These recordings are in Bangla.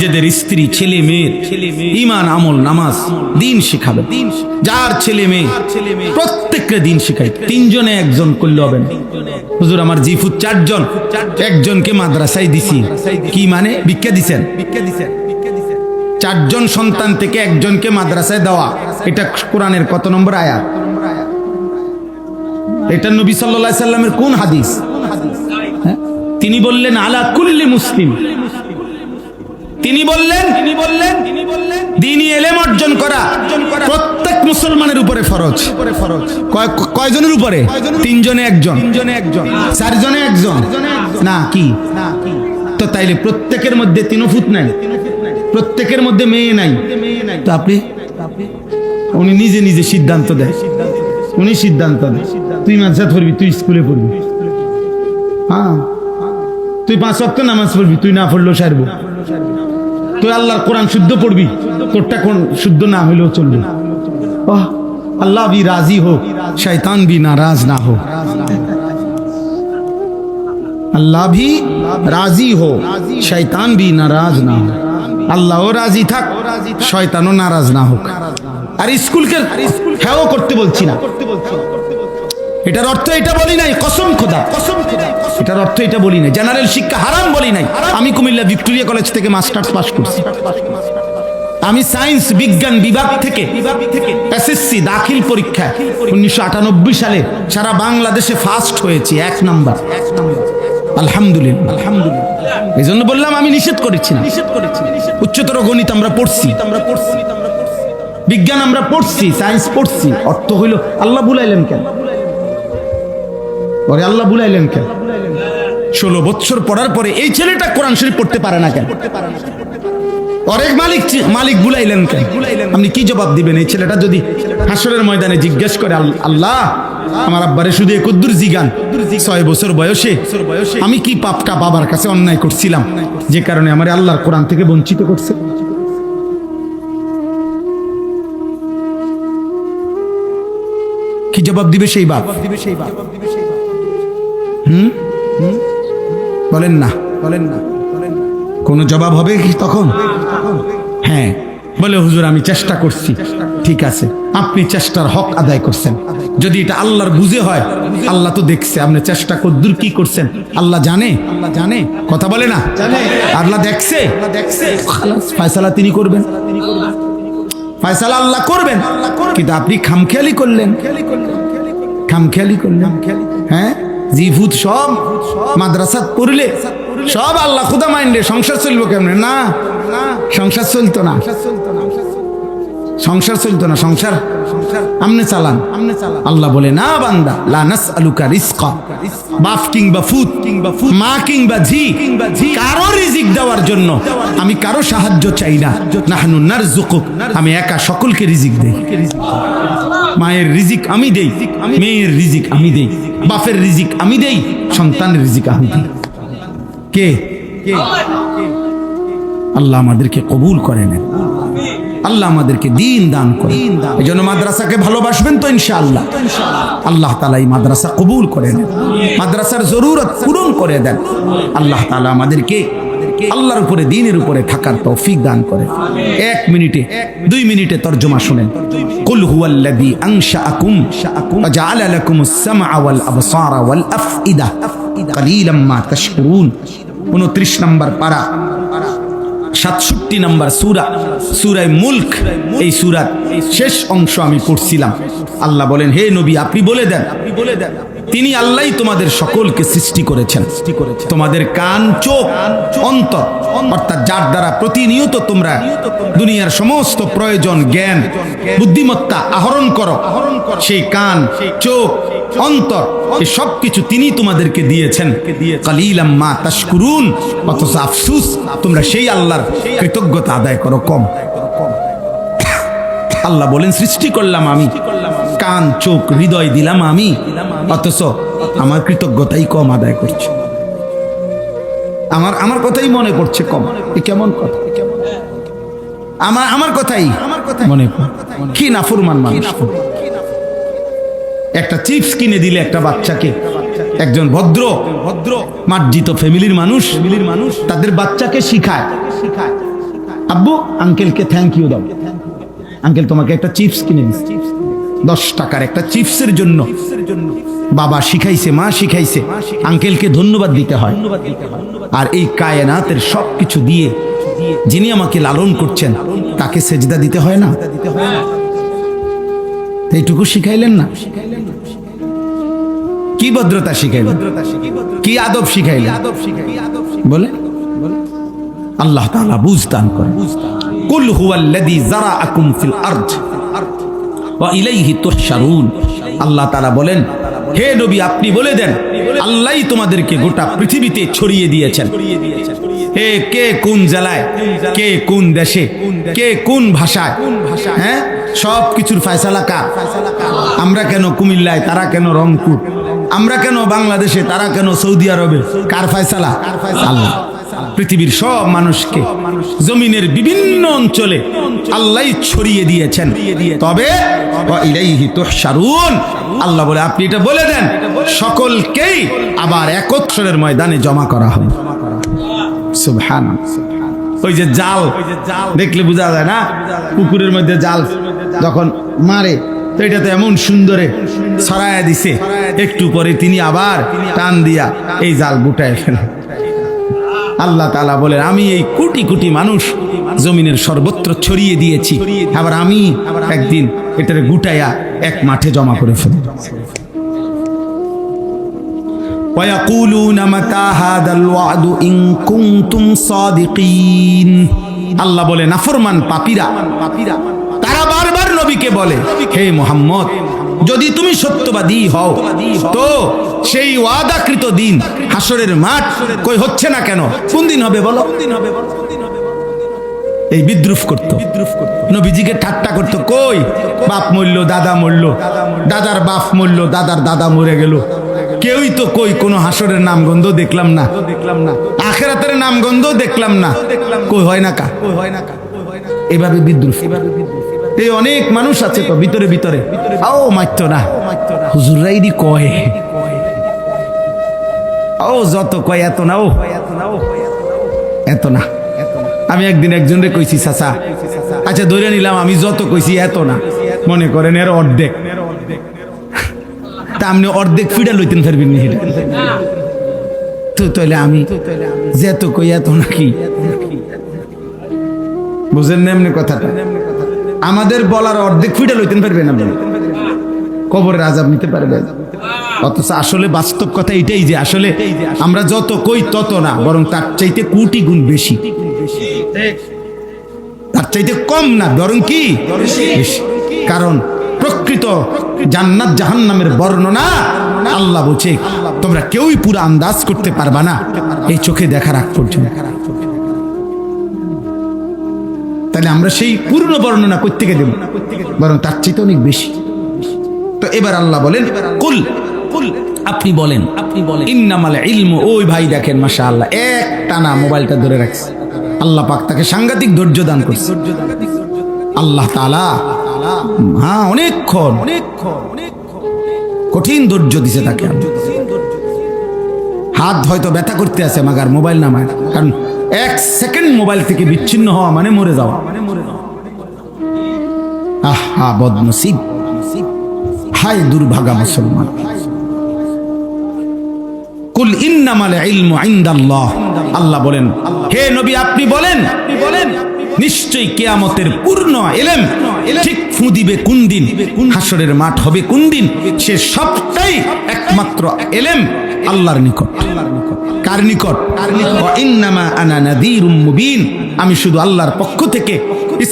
নিজেদের স্ত্রী ছেলে মেয়ের ঈমান আমল নামাজ দিন শিখাবে। যার ছেলে মেয়ে প্রত্যেককে দিন শিখাই। তিনজনে একজন করলে হবে না। হুজুর আমার জিফুত চারজন, একজনকে মাদ্রাসায় দিছি। কি মানে? ভিক্ষা দিছেন। চারজন সন্তান থেকে একজনকে মাদ্রাসায় দেওয়া, এটা কোরআনের কত নম্বর আয়াত? এটা নবী সাল্লাল্লাহু আলাইহি সাল্লামের কোন হাদিস? তিনি বললেন আলা কুল্লি মুসলিম। তিনি বললেন দ্বীনি ইলম অর্জন করা প্রত্যেক মুসলমানের উপরে ফরজ। কয়জনের উপরে? তিনজনে একজন, চারজনে একজন না কি? তো তাইলে প্রত্যেকের মধ্যে তিনফুত নাই, প্রত্যেকের মধ্যে মেয়ে নাই। তো আপনি উনি নিজে নিজে সিদ্ধান্ত দেয়, উনি সিদ্ধান্ত দেয় তুই মাদ্রাসা পড়বি, তুই স্কুলে পড়বি। হ্যাঁ, তুই 5 ওয়াক্ত নামাজ পড়বি, তুই না পড়লেও সারবো। তুই আল্লাহর কোরআন শুদ্ধ পড়বি, তোরটা কোন শুদ্ধ না হইলেও চলবে। আল্লাহ ভি রাজি হোক, শয়তান ভি নারাজ না হোক। আল্লাহ ভি রাজি হো, শয়তান ভি নারাজ না হোক। আল্লাহও রাজি থাক, শয়তানও নারাজ না হোক। আর স্কুলকে হ্যাঁ করতে বলছি না, এটার অর্থ এটা বলি নাই। কসম খোদা, এটার অর্থ এটা বলি নাই। জেনারেল শিক্ষা হারাম বলি নাই। আমি কুমিল্লা ভিক্টোরিয়া কলেজ থেকে মাস্টার্স পাস করছি। আমি সায়েন্স বিজ্ঞান বিভাগ থেকে এসএসসি দাখিল পরীক্ষা 1998 সালে সারা বাংলাদেশে ফার্স্ট হয়েছি, 1 নাম্বার। আলহামদুলিল্লাহ। এই জন্য বললাম আমি নিষেধ করেছি না। উচ্চতর গণিত আমরা পড়ছি, বিজ্ঞান আমরা পড়ছি, সায়েন্স পড়ছি। অর্থ হইল আল্লাহ বুলাইলেন কেন? পরে আল্লাহ বুলাইলেন কেন? 16 বছর পড়ার পরে এই ছেলেটা কোরআন শরীফ পড়তে পারে না কেন? অনেক মালিক বুলাইলেন কেন? আপনি কি জবাব দিবেন? এই ছেলেটা যদি হাসরের ময়দানে জিজ্ঞেস করে, আল্লাহ আমার আব্বারে শুধু একদ্দুর জিগান, 6 বছর বয়সে আমি কি পাপটা বাবার কাছে অন্যায় করছিলাম যে কারণে আমার আল্লাহর কোরআন থেকে বঞ্চিত করছে? কি জবাব দিবে সেই বাপ? বলেন না, কোন জবাব হবে কি তখন? হ্যাঁ, বলে হুজুর আমি চেষ্টা করছি। ঠিক আছে, আপনি চেষ্টার হক আদায় করছেন। যদি এটা আল্লাহর বুঝে হয়, আল্লাহ তো দেখছে আপনি চেষ্টা কদ্দুর কি করছেন। আল্লাহ জানে, কথা বলে না, আল্লাহ দেখছে। ফয়সালা তিনি করবেন, ফয়সালা আল্লাহ করবেন। কিন্তু আপনি খামখেয়ালি করলেন। হ্যাঁ, জিভূত সব মাদ্রাসা পড়লে সব আল্লাহ খুদা মাইন্ডে, সংসার চলবো কেমনে? না, সংসার চলতো না, সংসার আমনে চালান। আল্লাহ বলে না বান্দা, লা নাসআলুকা রিজকা, বাপ কিংবা ফুত মা কিংবা ঝি কারো রিজিক দেওয়ার জন্য আমি কারো সাহায্য চাই না। নাহনু নারযুকুক, আমি একা সকলকে রিজিক দেই। মায়ের রিজিক আমি দেই, মেয়ের রিজিক আমি দেই, বাপের রিজিক আমি দেই, সন্তানের রিজিক আমি দেই। কে? আল্লাহ আমাদেরকে কবুল করে নেন, আল্লাহ আমাদেরকে দিন দান করে। এই জন্য মাদ্রাসাকে ভালোবাসবেন তো ইনশাআল্লাহ। আল্লাহ তাআলা এই মাদ্রাসা কবুল করে নেন, মাদ্রাসার জরুরত পূরণ করে দেন। আল্লাহ তাআলা আমাদেরকে আল্লাহর উপরে, দ্বীনের উপরে থাকার তৌফিক দান করে। 1 মিনিটে 2 মিনিটে তরজমা শুনেন। কুল হুয়াল্লাযী আনশাআকুম ওয়া জাআলা লাকুমুস সামআ ওয়াল আবসারা ওয়াল আফইদা কালীলাম মা তাশকুরুন। 29 নম্বর পারা, 67 নম্বর সূরা, সূরায়ে মুলক। এই সূরার শেষ অংশ আমি পড়ছিলাম। আল্লাহ বলেন, হে নবী আপনি বলে দেন, তিনি আল্লাহই তোমাদের সকলকে সৃষ্টি করেছেন। তোমাদের কান, চোখ, অন্তর, অর্থাৎ যার দ্বারা প্রতিনিয়ত তোমরা দুনিয়ার সমস্ত প্রয়োজন, জ্ঞান, বুদ্ধিমত্তা আহরণ করো, সেই কান, চোখ, অন্তর, এই সব কিছু তিনি তোমাদেরকে দিয়েছেন। কালীলাম মা তাশকুরুন, অথচ আফসুস তোমরা সেই আল্লাহর কৃতজ্ঞতা আদায় করো কম। আল্লাহ বলেন, সৃষ্টি করলাম আমি, কান, চোখ, হৃদয় দিলাম আমি, অথচ আমার কৃতজ্ঞতাই কম আদায় করছে। আমার কথাই মনে পড়ছে কম। এ কেমন কথা? আমার কথাই মনে পড়ে। কি নাফরমান মানুষ। একটা চিপস কিনে দিলে একটা বাচ্চাকে, একজন ভদ্র মার্জিত ফ্যামিলির মানুষ তাদের বাচ্চাকে শিখায় আব্বু আঙ্কেলকে থ্যাংক ইউ দাও, আঙ্কেল তোমাকে একটা চিপস কিনে দিচ্ছে, 10 টাকার একটা চিপসের জন্য বাবা শিখাইছে, মা শিখাইছে আঙ্কেলকে ধন্যবাদ দিতে হয়। আর এই কায়নাতের সবকিছু দিয়ে যিনি আমাকে লালন করছেন তাকে সেজদা দিতে হয় না? এইটুকু শিখাইলেন না? কি ভদ্রতা শিখাইলেন, কি আদব শিখাইলেন বলে? আল্লাহ তাআলা বুঝদান করেন। কুল হুয়াল্লাযী যারাআকুম ফিল আরদ ওয়া ইলাইহি তুহশারুন। আল্লাহ তাআলা বলেন, হে নবী আপনি বলে দেন আল্লাহই তোমাদেরকে গোটা পৃথিবীতে ছড়িয়ে দিয়েছেন। হে কে কোন জেলায়, কে কোন দেশে, কে কোন ভাষায়, হ্যাঁ সব কিছুর ফয়সালা কার? আমরা কেন কুমিল্লায়, তারা কেন রংপুর, আমরা কেন বাংলাদেশে, তারা কেন সৌদি আরবে, কার ফয়সালা? আল্লাহ। পৃথিবীর সব মানুষকে জমিনের বিভিন্ন অঞ্চলে আল্লাহই ছড়িয়ে দিয়েছেন। তবে ওয়া ইলাইহি তুহশারুন, আল্লাহ বলে আপনি এটা বলে দেন সকলকেই আবার একত্রের ময়দানে জমা করা হবে। সুবহানাল্লাহ। ওই যে জাল দেখলে বোঝা যায় না, পুকুরের মধ্যে জাল যখন মারে তো এটা তো এমন সুন্দরে ছড়ায়া দিছে, একটু পরে তিনি আবার টান দিয়া এই জাল গুটায় ফেলে। আল্লাহ তাআলা বলেন আমি এই কোটি কোটি মানুষ জমিনের সর্বত্র ছড়িয়ে দিয়েছি, আবার আমি একদিন এটারে গুটাইয়া এক মাঠে জমা করে ফেলি। وَيَقُولُونَ مَتَى هَذَا الْوَعْدُ إِن كُنتُمْ صَادِقِينَ। আল্লাহ বলে নাফরমান পাপীরা তারা বারবার নবীকে বলে, হে মুহাম্মদ যদি তুমি সত্যবাদী হও তো সেই ওয়াদাকৃত দিন হাসরের মাঠ কই হচ্ছে না কেন? কোন দিন হবে বলো? এই বিদ্রুপ করত, নবীজিকে ঠাট্টা করত। কই বাপ মরল, দাদা মরল, দাদার বাপ মরল, দাদার দাদা মরে গেল, কেউই তো কই কোনো হাসরের নামগন্ধ দেখলাম না, আখিরাতের নামগন্ধ দেখলাম না, কই হয় না কা? এভাবে বিদ্রুপ। এই অনেক মানুষ আছে তো ভিতরে ভিতরে ও মাইতো না, হুজুররাইদি কয় ও যত কয় এত না, ও এত না। আমি একদিন একজনরে কইছি চাচা, আচ্ছা ধরে নিলাম আমি যত কইছি এত না, মনে করেন এর অর্ধেক, তা আপনি অর্ধেক ফিডা লইতেন পারবেন নি? তো তাহলে আমি যে এত কই এত নাকি? বুঝেন না এমনি কথাটা? আমাদের বলার অর্ধেক ফিডা লইতেন পারবেন আপনি, কবরের আযাব নিতে পারবেন। অথচ আসলে বাস্তব কথা এটাই যে আসলে আমরা যত কই তত না, বরং তার চাইতে কোটি গুণ বেশি, তার চাইতে কম না, বরং কি বেশি। কারণ প্রকৃত জান্নাত জাহান্নামের বর্ণনা আল্লাহ বলছে তোমরা কেউই পুরো আন্দাজ করতে পারবা না এই চোখে দেখার আগ পর্যন্ত। তাহলে আমরা সেই পূর্ণ বর্ণনা করতে গিয়ে দেব, বরং তার চাইতে অনেক বেশি। তো এবার আল্লাহ বলেন কুল, আপনি বলেন ইন্নামাল ইলমু। ওই ভাই দেখেন মাশাআল্লাহ এক টানা মোবাইলটা ধরে রাখছে, আল্লাহ পাক তাকে সাংঘাতিক ধৈর্য দান করছে। আল্লাহ তাআলা হ্যাঁ অনেকক্ষণ কঠিন ধৈর্য দিছে তাকে। হাত হয়তো ব্যথা করতে আছে মাগার মোবাইল নামায়, কারণ 1 সেকেন্ড মোবাইল থেকে বিচ্ছিন্ন হওয়া মানে মরে যাওয়া। আহা বদনসিব, হায় দুর্ভাগা মুসলমান। কুল ইন্নামাল ইলমু ইনদাল্লাহ। আল্লাহ বলেন হে নবী আপনি বলেন নিশ্চয়ই কিয়ামতের পূর্ণ ইলম ঠিক ফু দিবে কোন দিন, হাসরের মাঠ হবে কোন দিন, সে সবটাই একমাত্র ইলম আল্লাহর নিকট। কার নিকট? ওয়া ইন্নামা আনা নাযীরুম মুবিন। আমি শুধু আল্লাহর পক্ষ থেকে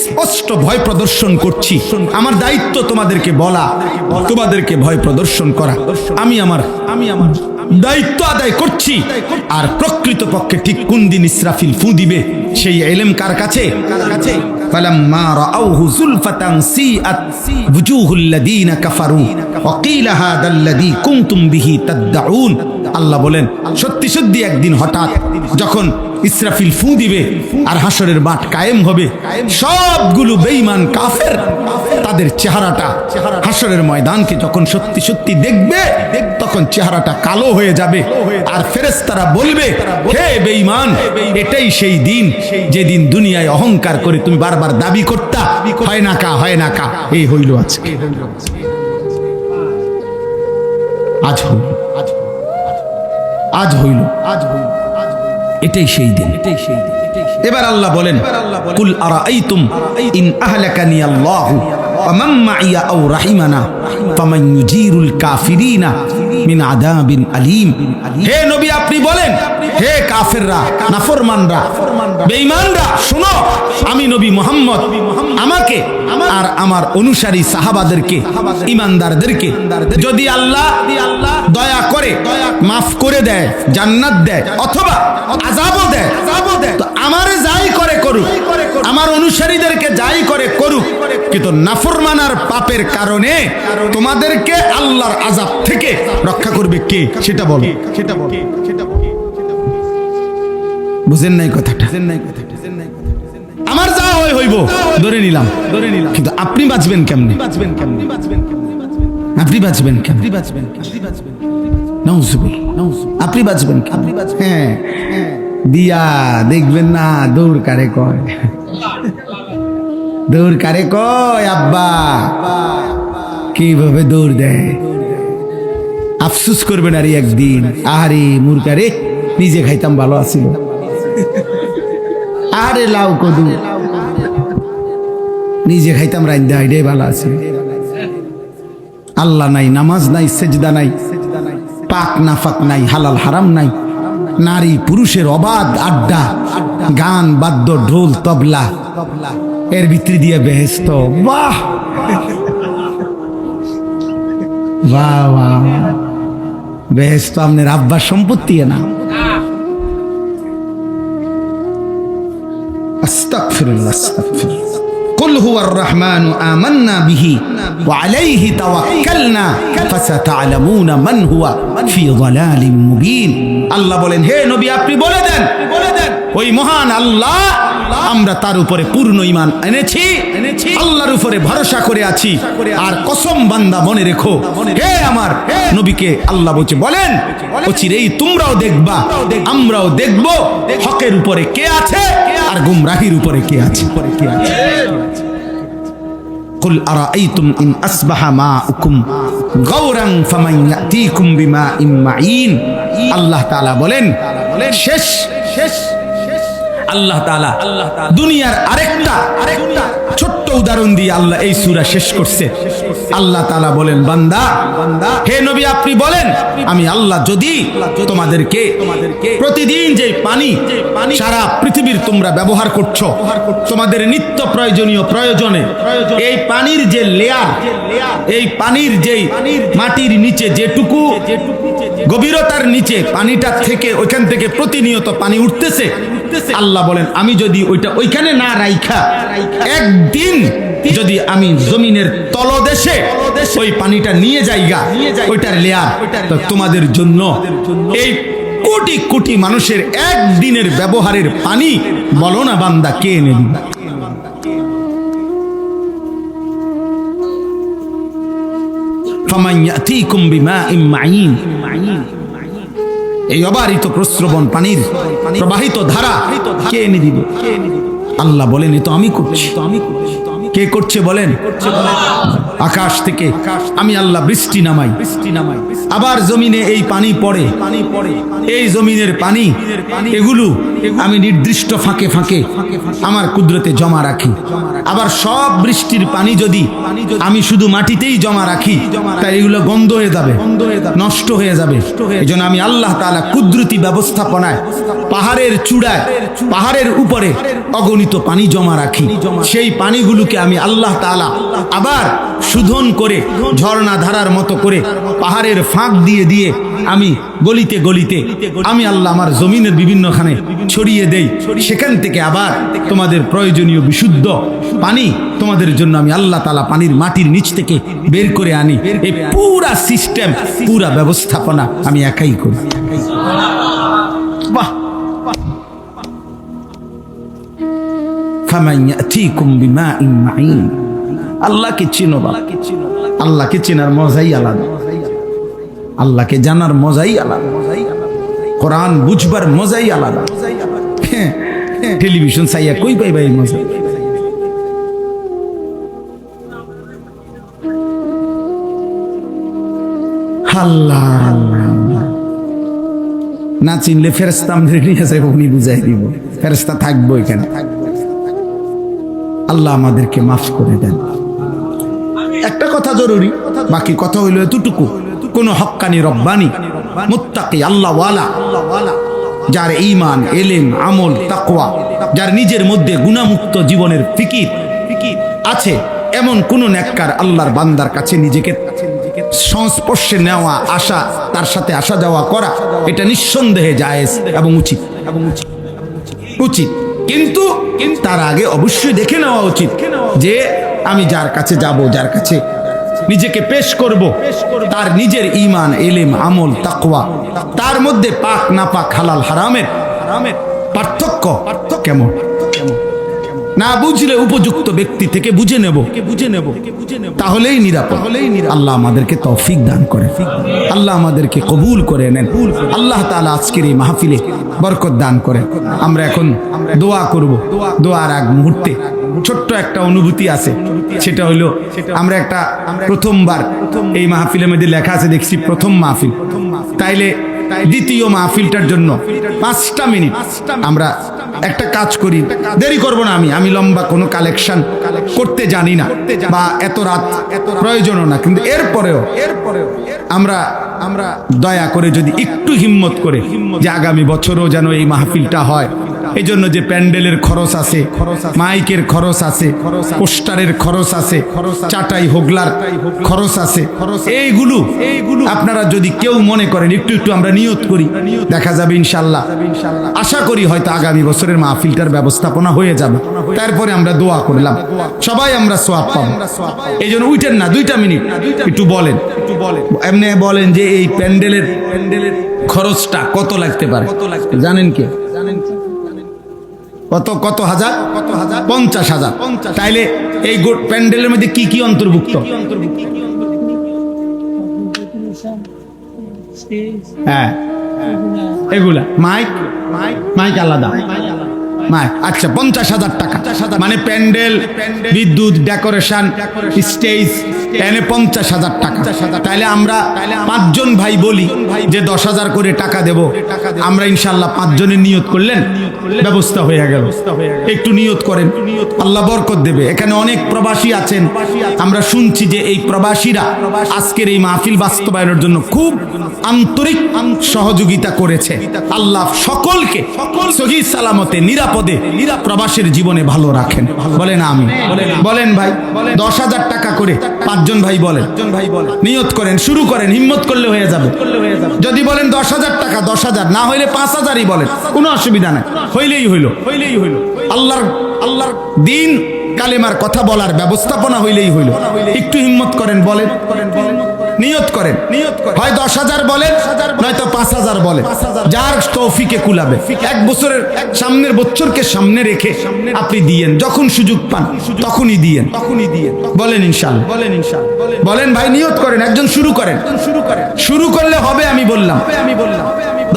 স্পষ্ট ভয় প্রদর্শন করছি। আমার দায়িত্ব তোমাদেরকে বলা, তোমাদেরকে ভয় প্রদর্শন করা। আমি আমার দায়িত্ব আদায় করছি। আর প্রকৃত পক্ষে ঠিক কোন দিন ইসরাফিল ফু দিবে সেই ইলম কার কাছে? ফালাম্মা রাআউহু যুলফাতান সিআত ওয়ুজুহুল লাযিনা কাফারু ওয়া কিলা হাদাল্লাযী কুনতুম বিহি তাদউন। আল্লাহ বলেন সত্যি সত্যি একদিন হঠাৎ যখন ইসরাফিল ফু দিবে আর হাসরের মাঠ কায়েম হবে। সবগুলো বেঈমান কাফের তাদের চেহারাটা হাসরের ময়দানকে যখন সত্যি সত্যি দেখবে তখন চেহারাটা কালো হয়ে যাবে। আর ফেরেশতারা বলবে, হে বেঈমান, এটাই সেই দিন যেদিন দুনিয়ায় অহংকার করে তুমি বারবার দাবি করতা হয় না কা হয় না কা, এই হইল আজকে। আজ হইল এটাই সেই দিন। এবার আল্লাহ বলেন, কুল আরাআইতুম ইন আহলাকানি আল্লাহু ওয়া মান মাইয়া আও রাহিমানা ফামান ইউজিরুল কাফিরিনা মিন আযাবিন আলীম। হে নবী, আপনি বলেন, হে কাফেররা, নাফরমানরা, বেঈমানরা, শুনো, আমি নবী মুহাম্মদ আমাকে আর আমার অনুসারী সাহাবাদেরকে, ঈমানদারদেরকে যদি আল্লাহ দয়া করে মাফ করে দেয়, জান্নাত দেয় অথবা আযাবও দেয়, তো আমারে যাই করে করুক, আমার অনুসারীদেরকে যাই করে করুক, কিন্তু নাফরমানার পাপের কারণে তোমাদেরকে আল্লাহর আযাব থেকে রক্ষা করবে কে সেটা বলো। বুঝেন নাই কথাটা? আমার যা হইব ধরে নিলাম, কিন্তু আপনি বাঁচবেন কেমনে? আপনি বাঁচবেন কেমনে? আপনি বাঁচবেন? হ্যাঁ, দিয়া দেখবেন না দৌড় কারে কয়, দৌড় কারে কয় আব্বা, কিভাবে দৌড় দেয়। আফসুস করবেন আর একদিন, আরে মুরকারে নিজে খাইতাম ভালো আছিল, আরে লাউ কদু নিজে খাইতাম রাইন্দা, এটাই ভালো আছে। আল্লাহ নাই, নামাজ নাই, সেজদা নাই, পাক নাফাক নাই, হালাল হারাম নাই, নারী পুরুষের অবাধ আড্ডা, গান বাদ্য ঢোল তবলা, এর ভিতরে দিয়ে বেহেশত। বাহ বাহ বাহ, বেহেশত আপনার আব্বার সম্পত্তি না। আস্তাগফিরুল্লাহ, আস্তাগফিরুল্লাহ। কুল হুয়ার রহমানু আমান্না বিহি ওয়া আলাইহি তাওয়াক্কালনা ফাসাতা'লামুনা মান হুয়া ফি যালালিম মুবিন। আল্লাহ বলেন, হে নবী, আপনি বলে দেন ওই মহান আল্লাহ, আমরা তার উপরে পূর্ণ ঈমান এনেছি, আল্লাহর উপরে ভরসা করে আছি। আর কসম বান্দা মনে রেখো, হে আমার নবীকে আল্লাহ বলছে, বলেন অচিরেই তোমরাও দেখবা, আমরাও দেখব হকের উপরে কে আছে আর গুমরাহির উপরে কে আছে। কুল আরাআইতুম ইন আসবাহা মাউকুম গাওরান ফামান ইয়াতিকুম বিমাইন মাইন। আল্লাহ তাআলা বলেন, শেষ আল্লাহ তাআলা দুনিয়ার আরেকটা ছোট্ট উদাহরণ দিয়ে আল্লাহ এই সূরা শেষ করছে। আল্লাহ তাআলা বলেন, বান্দা, হে নবী, আপনি বলেন, আমি আল্লাহ যদি তোমাদেরকে প্রতিদিন যে পানি সারা পৃথিবীর তোমরা ব্যবহার করছো তোমাদের নিত্য প্রয়োজনীয় প্রয়োজনে, এই পানির যে লেয়ার, এই পানির যেই মাটির নিচে যেটুকু গভীরতার নিচে পানিটা থেকে ওইখান থেকে প্রতিনিয়ত পানি উঠতেছে, আল্লাহ বলেন, আমি যদি ওইটা ওইখানে না রাইখা একদিন যদি আমি জমিনের তলদেশে ওই পানিটা নিয়ে যাইগা, ওইটার লেয়ার, তো তোমাদের জন্য এই কোটি কোটি মানুষের একদিনের ব্যবহারের পানি বলো না বান্দা কে এনে দিবে? ফামান ইয়াতিকুম বিমাইন মাইন, এই অবারিত প্রস্রবণ পানির প্রবাহিত ধারা কে এনে দিবে? আল্লাহ বলেন, এ তো আমি করছি। কে করছে বলেন? আকাশ থেকে আমি আল্লাহ বৃষ্টি নামাই, আবার জমিনে এই পানি পড়ে, এই জমিনের পানি এগুলো আমি নির্দিষ্ট ফাঁকে ফাঁকে আমার কুদরতে জমা রাখি। আবার সব বৃষ্টির পানি যদি আমি শুধু মাটিতেই জমা রাখি, তাই এগুলো গন্ধ হয়ে যাবে, নষ্ট হয়ে যাবে। এই জন্য আমি আল্লাহ তাআলা কুদরতি ব্যবস্থাপনায় পাহাড়ের চূড়ায়, পাহাড়ের উপরে অগণিত পানি জমা রাখি। সেই পানিগুলোকে আমি আল্লাহ তাআলা আবার শোধন করে ঝর্ণা ধারার মতো করে পাহাড়ের ফাঁক দিয়ে দিয়ে আমি গলিতে গলিতে আমি আল্লাহ আমার জমিনের বিভিন্নখানে ছড়িয়ে দেই। সেখান থেকে আবার তোমাদের প্রয়োজনীয় বিশুদ্ধ পানি তোমাদের জন্য আমি আল্লাহ তাআলা পানির মাটির নিচ থেকে বের করে আনি। এই পুরা সিস্টেম, পুরা ব্যবস্থাপনা আমি একাই করি। বাহ, ফামান ইয়াতিকুম বিমাইন মাইন। আল্লাহকে চিনো বাবা, আল্লাহকে চেনার মজাই আলাদা, আল্লাহকে জানার মজাই আলাদা, কোরআন বুঝবার মজাই আলাদা। টেলিভিশন চাইয়া কই পাইবা এই মজা? আল্লাহ না চিনলে ফেরেশতা আমাদের নিয়ে যাবে, উনি বুঝাই দিব, ফেরেশতা থাকবো এখানে। আল্লাহ আমাদেরকে মাফ করে দেন। একটা কথা জরুরি, বাকি কথা হইল এতটুকু, কোন হক্কানি রব্বানি মুত্তাকি আল্লাহওয়ালা, যার ঈমান ইলম আমল তাকওয়া, যার নিজের মধ্যে গুনাহমুক্ত জীবনের ফিকির আছে, এমন কোন নেককার আল্লাহর বান্দার কাছে নিজেকে সংস্পর্শে নেওয়া, আসা, তার সাথে আসা যাওয়া করা, এটা নিঃসন্দেহে জায়েজ এবং উচিত উচিত। কিন্তু তার আগে অবশ্যই দেখে নেওয়া উচিত যে আমি যার কাছে যাব, যার কাছে নিজেকে পেশ করব, তার নিজের ঈমান ইলম আমল তাকওয়া, তার মধ্যে পাক না পাক হালাল হারামের পার্থক্য কেমন, না বুঝলে উপযুক্ত ব্যক্তি থেকে বুঝে নেব, তাহলেই নিরাপদ। আল্লাহ আমাদেরকে তৌফিক দান করে, আল্লাহ আমাদেরকে কবুল করে নেন। আল্লাহ তাআলা আজকের এই মাহফিলে বরকত দান করে। আমরা এখন দোয়া করব। দোয়ার আগ মুহূর্তে ছোট্ট একটা অনুভূতি আছে, সেটা হলো আমরা একটা প্রথমবার এই মাহফিলের মধ্যে লেখা আছে দেখছি প্রথম মাহফিল, তাইলে দ্বিতীয় মাহফিলটার জন্য 5টা মিনিট আমরা একটা কাজ করি, দেরি করব না। আমি লম্বা কোনো কালেকশন করতে জানি না, বা এত রাত প্রয়োজনও না, কিন্তু এরপরেও আমরা দয়া করে যদি একটু হিম্মত করে যে আগামী বছরও যেন এই মাহফিলটা হয়, এই জন্য যে প্যান্ডেলের খরচ আছে, মাইকের খরচ আছে, পোস্টারের খরচ আছে, চাটাই হোগলার খরচ আছে, এইগুলো আপনারা যদি কেউ মনে করেন একটু আমরা নিয়ত করি, দেখা যাবে ইনশাল্লাহ। আশা করি হয়তো আগামী বছরের মাহফিলটার ব্যবস্থাপনা হয়ে যাবে। তারপরে আমরা দোয়া করলাম, সবাই আমরা সওয়াব পাবো। এই জন্য উঠেন না, 2টা মিনিট একটু বলেন, এমনি বলেন যে এই প্যান্ডেলের খরচটা কত লাগতে পারে, জানেন কে? কত হাজার? 50,000। তাইলে এই প্যান্ডেলের মধ্যে কি কি অন্তর্ভুক্ত? হ্যাঁ, এগুলা মাইক আলাদা, আচ্ছা 50,000 টাকা, মানে প্যান্ডেল, বিদ্যুৎ, ডেকোরেশন, স্টেজ, এনে 50,000 টাকা। তাইলে আমরা 5 জন ভাই বলি যে 10,000 করে টাকা দেব। আমরা ইনশাল্লাহ 5 জনের নিয়ত করলেন, ব্যবস্থা হয়ে গেল। একটু নিয়ত করেন, আল্লাহ বরকত দেবে। এখানে অনেক প্রবাসী আছেন, আমরা শুনছি যে এই প্রবাসীরা আজকের এই মাহফিল বাস্তবায়নের জন্য খুব আন্তরিক সহযোগিতা করেছে। আল্লাহ সকলকে সহি সালামতে নিরাপদে প্রবাসের জীবনে ভালো রাখেন, বলেন আমিন। বলেন ভাই, 10,000 টাকা করে 5 জন ভাই বলেন, নিয়ত করেন, শুরু করেন, হিম্মত করলে হয়ে যাবে। যদি বলেন 10,000 টাকা, 10,000, না হইলে 5,000ই বলেন, কোনো অসুবিধা নাই, হইলেই হইল। আল্লাহর দিন কালেমার কথা বলার ব্যবস্থাপনা হইলেই হইল। একটু হিম্মত করেন, বলেন, নিয়ত করেন, হয় 10,000 বলেন, নয়তো 5,000 বলেন, যার তৌফিকে কুলাবে। 1 বছরের সামনের বছরকে সামনে রেখে আপনি দিয়েন, যখন সুযোগ পান তখনই দিয়েন, বলেন ইনশাআল্লাহ। বলেন ভাই, নিয়ত করেন, একজন শুরু করেন, শুরু করলে হবে। আমি বললাম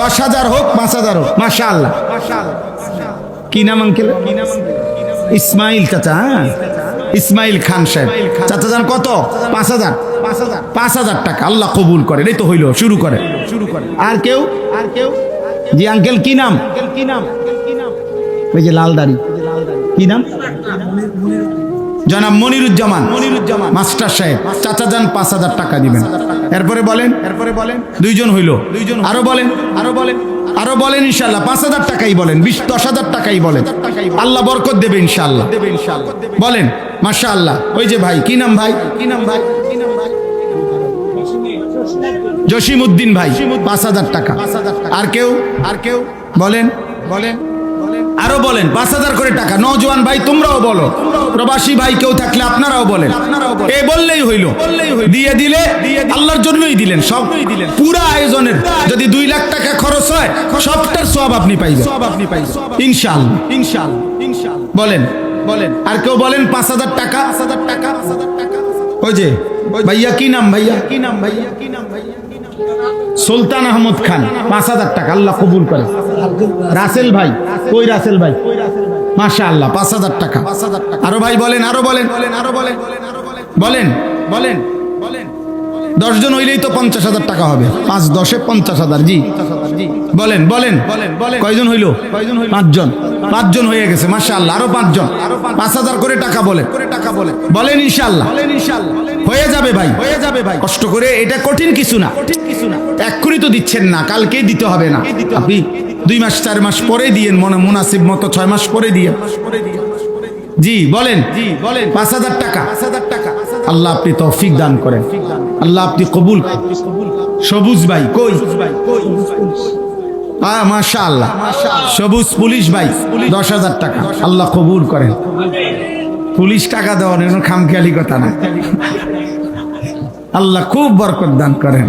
10,000 হোক, 5,000 হোক, মাশাআল্লাহ। কি নাম আঙ্কেল? ইসমাইল চাচা। ইসমাইল খান সাহেব, চাচা যান কত? 5,000 টাকা। আল্লাহ কবুল করেন। এই তো হইল, শুরু করে। আর কেউ? জি আঙ্কেল, কি নাম? ওই যে লাল দাড়ি, কি নাম? জনাব মনিরুজ্জামান মাস্টার সাহেব। চাচা যান 5,000 টাকা দিবেন। এরপরে বলেন 2 জন হইল, আরো বলেন ইনশাআল্লাহ 5,000 টাকাই বলেন, 10,000 টাকাই বলেন, আল্লাহ বরকত দেবে ইনশাআল্লাহ। বলেন মাশাআল্লাহ। ওই যে ভাই, কি নাম ভাই? জসিমউদ্দিন ভাই, 5,000 টাকা। আর কেউ? বলেন, আরো বলেন, 5,000 করে টাকা। নওজোয়ান ভাই তোমরাও বলো, প্রবাসী ভাই কেউ থাকলে আপনারাও বলেন। এই বললেই হইল, দিয়ে দিলে আল্লাহর জন্যই দিলেন। সব পুরা আয়োজনের যদি 2 লাখ টাকা খরচ হয়, সবটার সওয়াব আপনি পাইবেন ইনশাআল্লাহ। বলেন আর কেউ বলেন 5,000 টাকা। ওই যে ভাইয়া কি নাম ভাইয়া? সুলতান আহমদ খান, 5,000 টাকা, আল্লাহ কবুল করে। রাসেল ভাই, কই রাসেল ভাই? মাশাআল্লাহ, 5,000 টাকা। আরো ভাই বলেন, আরো বলেন, বলেন বলেন 10 জন হইলেই তো 50,000 টাকা হবে। 5 10 50,000। জি বলেন বলেন কয়জন হইল? 5 জন। 5 জন হয়ে গেছে, মাশাআল্লাহ। আরো 5 জন, 5,000 করে টাকা বলেন। বলেন ইনশাআল্লাহ হয়ে যাবে ভাই, হয়ে যাবে ভাই। কষ্ট করে, এটা কঠিন কিছু না। এক্ষুনি তো দিচ্ছেন না, কালকেই দিতে হবে না। আপনি 2 মাস 4 মাস পরে দিয়েন, মনে মুনাসিব মতো 6 মাস পরে দিয়েন। জি বলেন 5,000 টাকা। আল্লাহ আপনি তৌফিক দান করেন, আল্লাহ আপনি কবুল। সবুজ ভাই কই? মাশাআল্লাহ, সবুজ পুলিশ ভাই 10,000 টাকা, আল্লাহ কবুল করেন। পুলিশ টাকা দেওয়ার কোনো খামখেয়ালি কথা না, আল্লাহ খুব বরকত দান করেন।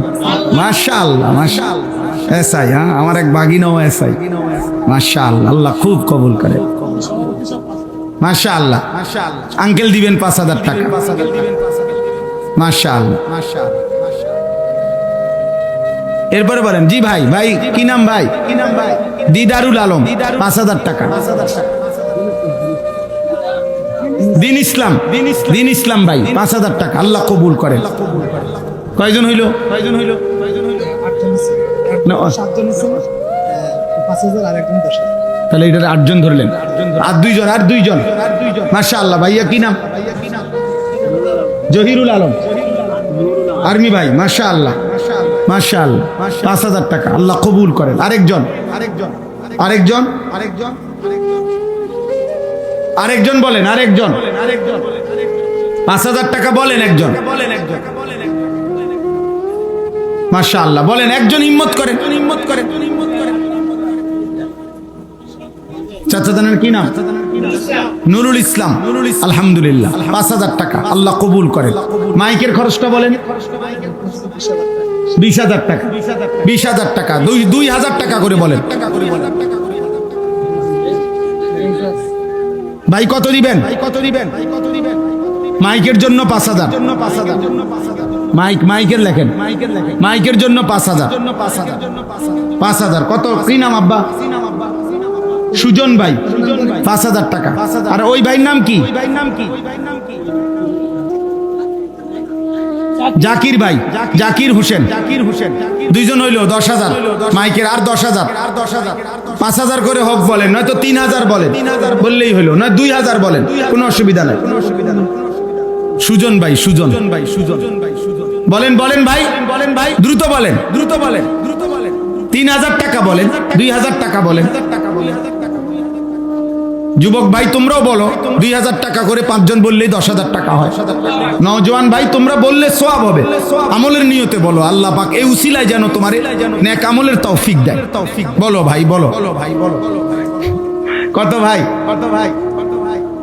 মাশাআল্লাহ মাশাআল্লাহ। এসআই, আমার এক বাগিনাও এসআই, মাশাআল্লাহ, আল্লাহ খুব কবুল করেন। মাশাআল্লাহ। আঙ্কেল দিবেন 5,000 টাকা। মাশাআল্লাহ। এরপরে বলেন জি ভাই, ভাই কি নাম ভাই? দিদারুল আলম, 5,000 টাকা। দিন ইসলাম ভাই 5,000 টাকা, আল্লাহ কবুল করেন। কয়জন হইল? তাহলে এটা 8 জন ধরলেন, আর 2 জন। মাশাআল্লাহ। ভাইয়া কি নাম? জহিরুল আলম, আর্মি ভাই, মাশাআল্লাহ মাশাআল্লাহ, 5,000 টাকা, আল্লাহ কবুল করেন। আরেকজন বলেন, আরেকজন 5,000 টাকা বলেন। একজন মাশাআল্লাহ বলেন, একজন হিম্মত করেন। চাচাদানের কি নাম? নুরুল ইসলাম, আলহামদুলিল্লাহ, 5,000 টাকা, আল্লাহ কবুল করেন। মাইকের খরচটা বলেন। 20,000 টাকা। 20,000 টাকা, 2,000 টাকা করে বলেন। ভাই কত দিবেন? মাইকের জন্য 5,000। মাইকের লেখেন, মাইকের জন্য 5,000। 5,000 কত? কি নাম আব্বা? সুজন ভাই, 5,000 টাকা। আর ওই ভাইয়ের নাম কি? জাকির ভাই, জাকির হোসেন। 2 জন হইল 10,000। মাইকের আর 10,000। 5,000 করে হোক বলেন, নয়তো 3,000 বলেন, বললেই হইল, নয় 2,000 বলেন, কোনো অসুবিধা নাই। সুজন ভাই, বলেন ভাই, দ্রুত বলেন। 3,000 টাকা বলেন, 2,000 টাকা বলেন। যুবক ভাই তোমরাও বলো, 2,000 টাকা করে 5 জন বললেই 10,000 টাকা হয়। নওজোয়ান ভাই তোমরা বললে সওয়াব হবে, আমলের নিয়তে বলো, আল্লাহ পাক এই উসিলায় যেন তোমার নেক আমলের তৌফিক দেয়। বলো ভাই, বলো। কত ভাই?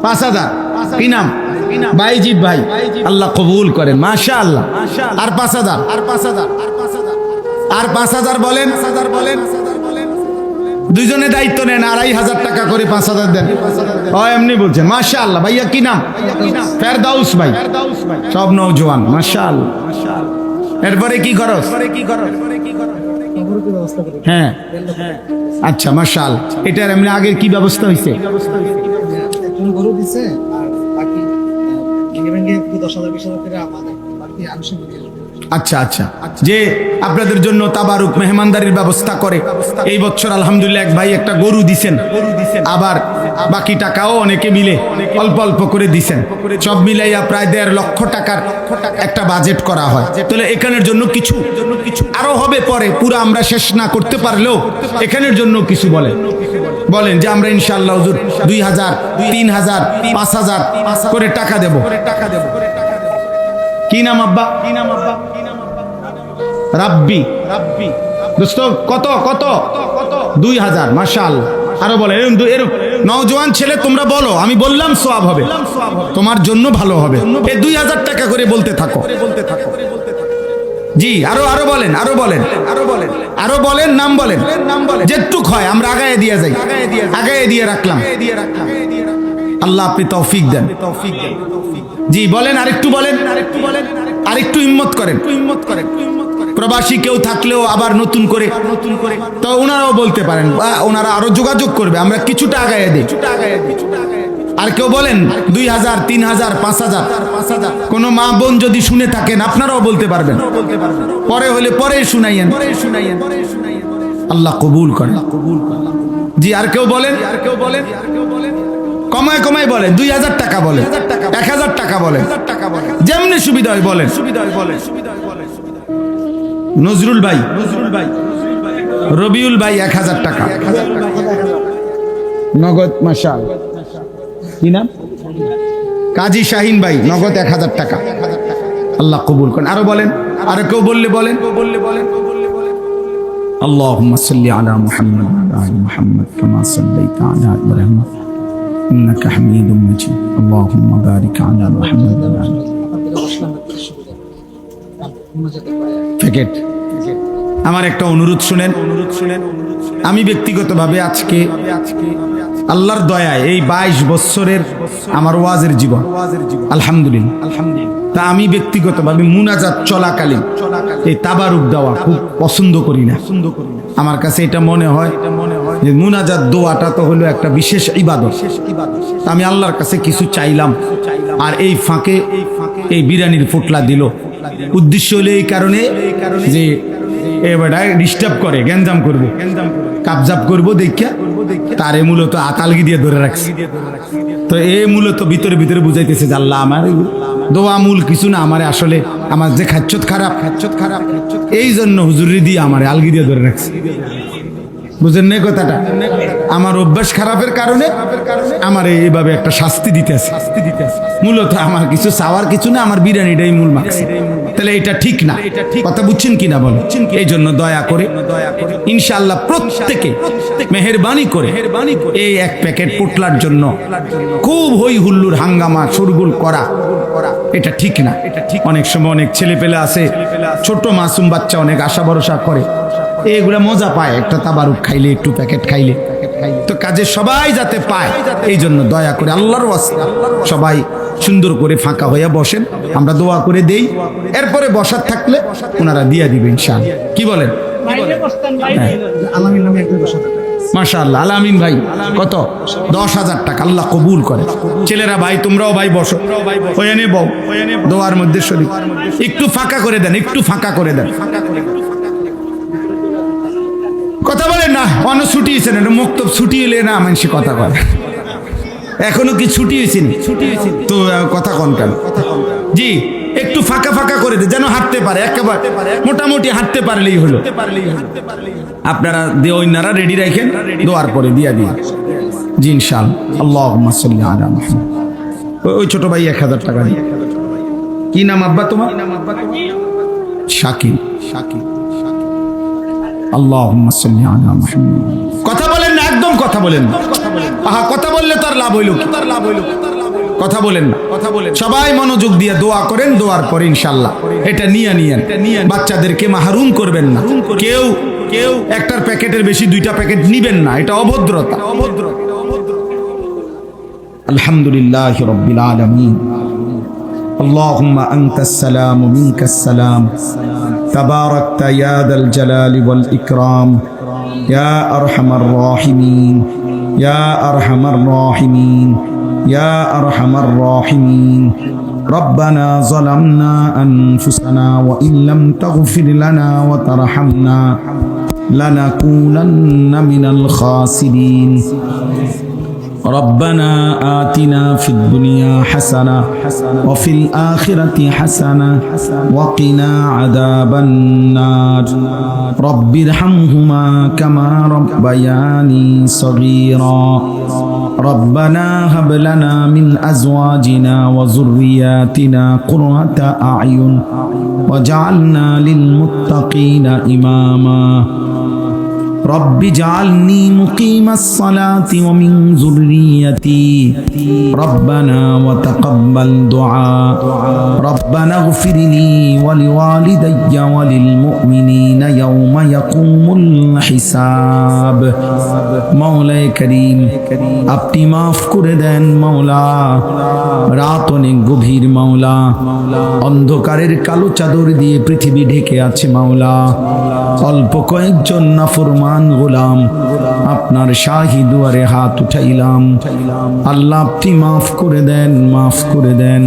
5,000। কি নাম? বাইজিৎ ভাই, আল্লাহ কবুল করেন, মাশাআল্লাহ। আর 5,000। আর 5,000 বলেন। 2 জনে দায়িত্ব নেন, 2,500 টাকা করে 5,000 দেন। এমনি বলছেন, মাশাআল্লাহ। ভাইয়া কি নাম? ফেরদাউস ভাই, সব নওজোয়ান, মাশাআল্লাহ। এরপরে কি খরচ? হ্যাঁ, আচ্ছা, মাশাআল্লাহ। এটার এমনি আগের কি ব্যবস্থা হয়েছে? আচ্ছা, যে আপনাদের জন্য তাবারুক মেহমানদারির ব্যবস্থা করে এই বছর আলহামদুলিল্লাহ এক ভাই একটা গরু দিছেন, আবার বাকি টাকাও অনেকে মিলে অল্প অল্প করে দিছেন। সব মিলাইয়া প্রায় 1.5 লক্ষ টাকার একটা বাজেট করা হয়। তাহলে এখানের জন্য কিছু আরো হবে পরে, পুরো আমরা শেষ না করতে পারলেও এখানের জন্য কিছু বলেন যে আমরা ইনশাআল্লাহ হুজুর 2,000, 3,000, 5,000 করে টাকা দেব। কি নাম আব্বা? রাব্বি। দোস্ত কত? 2,000, মাশাআল্লাহ। আরো বলে, এরকম নওজোয়ান ছেলে তোমরা বলো, আমি বললাম সওয়াব হবে, তোমার জন্য ভালো হবে। এই 2,000 টাকা করে বলতে থাকো। জি, আরো বলেন, আরো বলেন, নাম বলেন, যেটুক হয় আমরা আগায় দিয়ে যাই, আগায় দিয়ে রাখলাম। আল্লাহ আপনি তৌফিক দেন। জি বলেন, আরেকটু বলেন, আরেকটু হিম্মত করেন। প্রবাসী কেউ থাকলেও আবার নতুন করে তো ওনারাও বলতে পারেন, ওনারা আরো যোগাযোগ করবে, আমরা কিছুটা আগায় দিই। আর কেউ বলেন 2000, 3000, 5000। কোনো মা বোন যদি শুনে থাকেন আপনারাও বলতে পারবেন, পরে হলে পরে শুনাইয়েন, আল্লাহ কবুল করেন। জি আর কেউ বলেন, কমায় কমায় বলেন, 2000 টাকা বলেন, 1000 টাকা বলেন, যেমনি সুবিধা হয় বলেন। নজরুল ভাই, রবিউল ভাই 1000 টাকা নগদ। মাশাআল্লাহ, কি নাম? কাজী শাহিন ভাই নগদ 1000 টাকা, আল্লাহ কবুল করেন। আরো বলেন, আরো কেউ বললে বলেন। আল্লাহুম্মা সাল্লি আলা মুহাম্মাদ ওয়া আলা আলি মুহাম্মাদ কামা সাল্লাইতা আলা ইব্রাহিম ইন্নাকা হামিদুম মাজিদ। আল্লাহুম্মা বারিক আলা মুহাম্মাদ ওয়া আলা প্যাকেট। আমার একটা অনুরোধ শুনেন, আমি ব্যক্তিগতভাবে আজকে আল্লাহর দয়ায় এই 22 বছরের আমার ওয়াজের জীবন, আলহামদুলিল্লাহ, তা আমি ব্যক্তিগতভাবে মুনাজাত চলাকালীন এই তাবারুক দেওয়া খুব পছন্দ করি না। আমার কাছে এটা মনে হয় যে মুনাজাত দোয়াটা তো হলো একটা বিশেষ ইবাদত। আমি আল্লাহর কাছে কিছু চাইলাম, আর এই ফাঁকে এই বিরিয়ানির ফুটলা দিল। উদ্দেশ্য হলো এই কারণে যে এবারে ডিস্টার্ব করে, গ্যাঞ্জাম করবো, কাবজাব করবো দেখিয়া তারে মূলত আতালগি দিয়ে ধরে রাখছে। তো এ মূলত ভিতরে ভিতরে বুঝাইতেছে যে আল্লাহ আমার দোয়া মূল কিছু না, আমার আসলে আমার যে খাচ্ছত খারাপ, এই জন্য হুজুরি দিয়ে আমার আলগি দিয়ে ধরে রাখছে। বুঝেন না কথাটা? আমার অভ্যাস খারাপের কারণে আমার এইভাবে একটা শাস্তি দিতেছে। মূলত আমার কিছু চাওয়ার কিছু না, আমার বিরিয়ানিটাই মূল মাগছে। তাহলে এটা ঠিক না, কথা বুঝছেন কিনা বলেন? এই জন্য দয়া করে ইনশাআল্লাহ প্রত্যেকে মেহেরবানি করে এই এক প্যাকেট পুটলার জন্য খুব হই হুল্লুর হাঙ্গামা শোরগোল করা এটা ঠিক না। অনেক সময় অনেক ছেলে পেলে আছে, ছোট মাসুম বাচ্চা অনেক আশা ভরসা করে, এগুলা মজা পায় একটা তাবারুক খাইলে, একটু প্যাকেট খাইলে। তো কাজে সবাই যাতে পায় এই জন্য দয়া করে আল্লাহর ওয়াস্তে সবাই সুন্দর করে ফাঁকা হইয়া বসেন, আমরা দোয়া করে দেই, এরপরে বসার থাকলে ওনারা দিয়া দিবে ইনশাআল্লাহ। কি বলেন? মাশাআল্লাহ, আলামিন ভাই কত? 10,000 টাকা, আল্লাহ কবুল করে। ছেলেরা ভাই তোমরাও ভাই বসো, ওখানে বউ দোয়ার মধ্যে শরীক। একটু ফাঁকা করে দেন, একটু ফাঁকা করে দেন। কথা বলেন না, অন্য ছুটি হয়েছে না, মক্তব ছুটি হলে না মানুষে কথা কয়। এখনো কি ছুটি হয়েছে তো কথা কন কেন? জি একটু ফাঁকা ফাঁকা করে দে, যেন হাঁটতে পারে, একেবারে মোটামুটি হাঁটতে পারলেই হলো। আপনারা ওইনারা রেডি রাখেন, দোয়ার পরে দিয়া দিন। জি ইনশাআল্লাহ। আল্লাহুম্মা সাল্লি আলা মুহাম্মাদ। ওই ছোট ভাই 1000 টাকা দিন। কি নাম আব্বা তোমার? শাকিল। আল্লাহুম্মা সাল্লি আলা মুহাম্মাদ। কথা বলেন না, একদম কথা বলেন না। আহা, কথা বললে তার লাভ হইল কি? কথা বলেন না, সবাই মনোযোগ দিয়ে দোয়া করেন। দোয়ার পরে ইনশাআল্লাহ এটা নিয়ে বাচ্চাদেরকে মাহরুম করবেন না। কেউ একটার প্যাকেটের বেশি 2টা প্যাকেট নিবেন না, এটা অভদ্রতা। আলহামদুলিল্লাহি রাব্বিল আলামিন। اللهم أنت السلام منك السلام تباركت يا ذا الجلال والإكرام يا أرحم الراحمين يا أرحم الراحمين يا أرحم الراحمين ربنا ظلمنا أنفسنا وإن لم تغفر لنا وترحمنا لنكونن من الخاسرين ربنا آتنا في الدنيا حسنة وفي الآخرة حسنة وقنا عذاب النار رب ارحمهما كما ربياني صغيرا ربنا هب لنا من أزواجنا وذرياتنا قرة أعين واجعلنا للمتقين إماما রব্বি জাআলনি মুকিমাস সালাতি ওয়া মিন যুররিয়্যাতি রব্বানা ওয়া তাকাব্বাল দুআ রব্বানা ইগফিরলি ওয়া লিওয়ালিদাইয়া ওয়া লিল মুমিনিনা ইয়াওমা ইয়াকুমুল হিসাব। মাওলায়ে করিম, আপনি মাফ করে দেন মাওলা। রাত অনেক গভীর মাওলা, অন্ধকারের কালো চাদর দিয়ে পৃথিবী ঢেকে আছে মাওলা। অল্প কয়েকজন নাফরমান গোলাম আপনার শাহী দুয়ারে হাত উঠাইলাম। আল্লাহ আপনি মাফ করে দেন, মাফ করে দেন।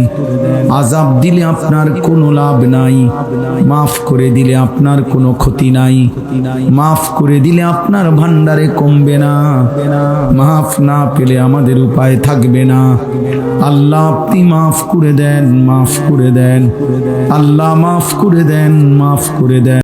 আযাব দিলে আপনার কোনো লাভ নাই, মাফ করে দিলে আপনার কোনো ক্ষতি নাই, মাফ করে দিলে আপনার ভান্ডারে কমবে না, মাফ না পেলে আমাদের উপায় থাকবে না। আল্লাহ আপনি মাফ করে দেন, মাফ করে দেন। আল্লাহ মাফ করে দেন, মাফ করে দেন।